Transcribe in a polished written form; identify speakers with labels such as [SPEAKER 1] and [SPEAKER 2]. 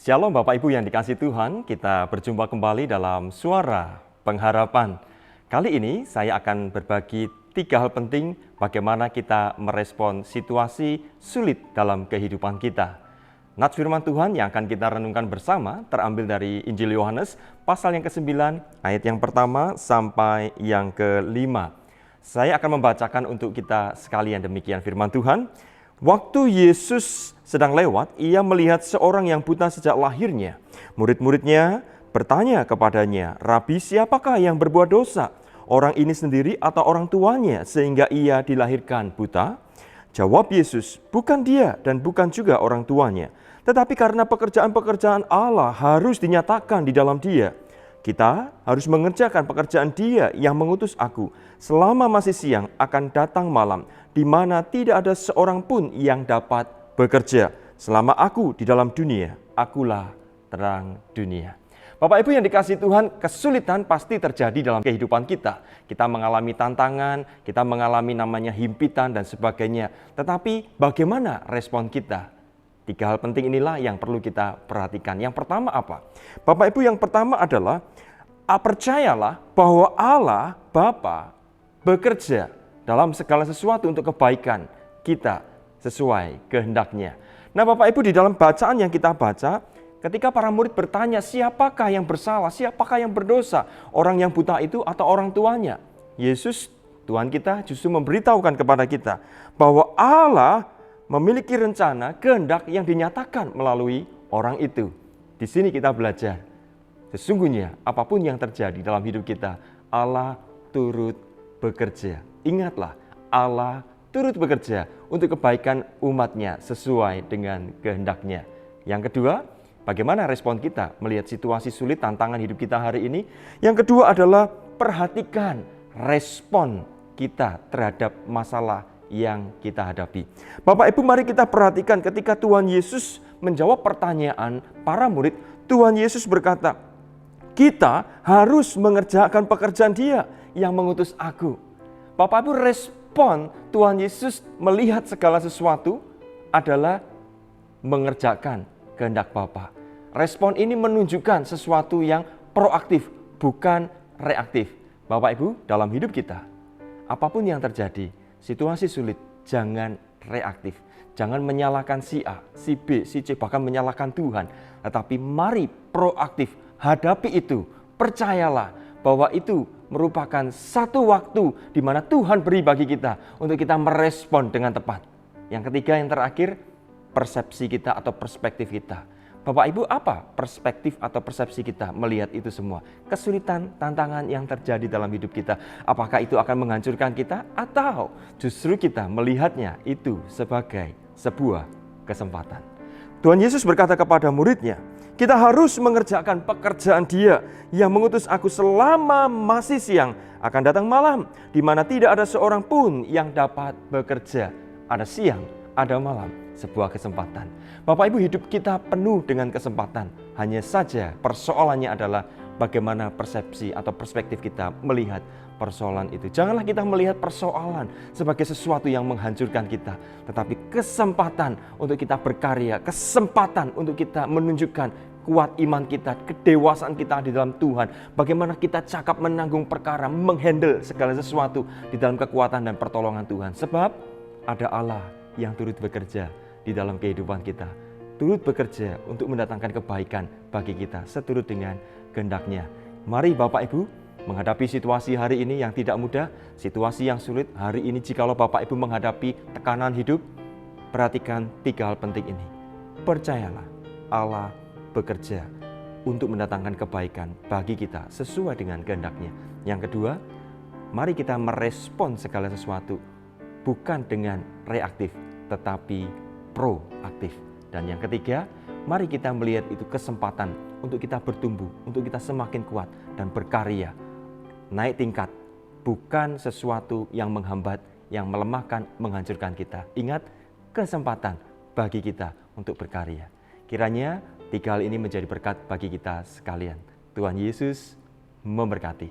[SPEAKER 1] Shalom Bapak Ibu yang dikasihi Tuhan, kita berjumpa kembali dalam Suara Pengharapan. Kali ini saya akan berbagi 3 hal penting bagaimana kita merespon situasi sulit dalam kehidupan kita. Nats firman Tuhan yang akan kita renungkan bersama terambil dari Injil Yohanes pasal yang ke-9 ayat yang pertama sampai yang ke-5. Saya akan membacakan untuk kita sekalian demikian firman Tuhan. Waktu Yesus sedang lewat, ia melihat seorang yang buta sejak lahirnya. Murid-muridnya bertanya kepadanya, "Rabi, siapakah yang berbuat dosa? Orang ini sendiri atau orang tuanya sehingga ia dilahirkan buta?" Jawab Yesus, "Bukan dia dan bukan juga orang tuanya, tetapi karena pekerjaan-pekerjaan Allah harus dinyatakan di dalam dia. Kita harus mengerjakan pekerjaan Dia yang mengutus aku. Selama masih siang akan datang malam, di mana tidak ada seorang pun yang dapat bekerja. Selama aku di dalam dunia, akulah terang dunia." Bapak Ibu yang dikasihi Tuhan, kesulitan pasti terjadi dalam kehidupan kita. Kita mengalami tantangan, kita mengalami namanya himpitan dan sebagainya. Tetapi bagaimana respon kita? 3 hal penting inilah yang perlu kita perhatikan. Yang pertama apa? Bapak Ibu, yang pertama adalah percayalah bahwa Allah Bapa bekerja dalam segala sesuatu untuk kebaikan kita sesuai kehendaknya. Nah Bapak Ibu, di dalam bacaan yang kita baca, ketika para murid bertanya, siapakah yang bersalah, siapakah yang berdosa, orang yang buta itu atau orang tuanya? Yesus, Tuhan kita justru memberitahukan kepada kita bahwa Allah memiliki rencana kehendak yang dinyatakan melalui orang itu. Di sini kita belajar, sesungguhnya apapun yang terjadi dalam hidup kita, Allah turut bekerja. Ingatlah, Allah turut bekerja untuk kebaikan umatnya sesuai dengan kehendaknya. Yang kedua, bagaimana respon kita melihat situasi sulit tantangan hidup kita hari ini? Yang kedua adalah perhatikan respon kita terhadap masalah yang kita hadapi. Bapak Ibu, mari kita perhatikan ketika Tuhan Yesus menjawab pertanyaan para murid. Tuhan Yesus berkata, "Kita harus mengerjakan pekerjaan Dia yang mengutus aku." Bapak Ibu, respon Tuhan Yesus melihat segala sesuatu adalah mengerjakan kehendak Bapa. Respon ini menunjukkan sesuatu yang proaktif, bukan reaktif. Bapak Ibu, dalam hidup kita, apapun yang terjadi, situasi sulit, jangan reaktif. Jangan menyalahkan si A, si B, si C, bahkan menyalahkan Tuhan. Tetapi mari proaktif, hadapi itu. Percayalah bahwa itu merupakan satu waktu di mana Tuhan beri bagi kita untuk kita merespon dengan tepat. Yang ketiga, yang terakhir, persepsi kita atau perspektif kita. Bapak Ibu, apa perspektif atau persepsi kita melihat itu semua? Kesulitan, tantangan yang terjadi dalam hidup kita. Apakah itu akan menghancurkan kita? Atau justru kita melihatnya itu sebagai sebuah kesempatan? Tuhan Yesus berkata kepada muridnya, "Kita harus mengerjakan pekerjaan Dia yang mengutus aku. Selama masih siang akan datang malam, di mana tidak ada seorang pun yang dapat bekerja." Ada siang, ada malam, sebuah kesempatan. Bapak Ibu, hidup kita penuh dengan kesempatan. Hanya saja persoalannya adalah bagaimana persepsi atau perspektif kita melihat persoalan itu. Janganlah kita melihat persoalan sebagai sesuatu yang menghancurkan kita, tetapi kesempatan untuk kita berkarya, kesempatan untuk kita menunjukkan kuat iman kita, kedewasaan kita di dalam Tuhan. Bagaimana kita cakap menanggung perkara, menghandle segala sesuatu di dalam kekuatan dan pertolongan Tuhan. Sebab ada Allah yang turut bekerja di dalam kehidupan kita, turut bekerja untuk mendatangkan kebaikan bagi kita seturut dengan kehendak-Nya. Mari Bapak Ibu menghadapi situasi hari ini yang tidak mudah, situasi yang sulit hari ini. Jikalau Bapak Ibu menghadapi tekanan hidup, perhatikan 3 hal penting ini. Percayalah, Allah bekerja untuk mendatangkan kebaikan bagi kita sesuai dengan kehendak-Nya. Yang kedua, mari kita merespon segala sesuatu bukan dengan reaktif, tetapi proaktif. Dan yang ketiga, mari kita melihat itu kesempatan untuk kita bertumbuh, untuk kita semakin kuat dan berkarya. Naik tingkat, bukan sesuatu yang menghambat, yang melemahkan, menghancurkan kita. Ingat, kesempatan bagi kita untuk berkarya. Kiranya 3 hal ini menjadi berkat bagi kita sekalian. Tuhan Yesus memberkati.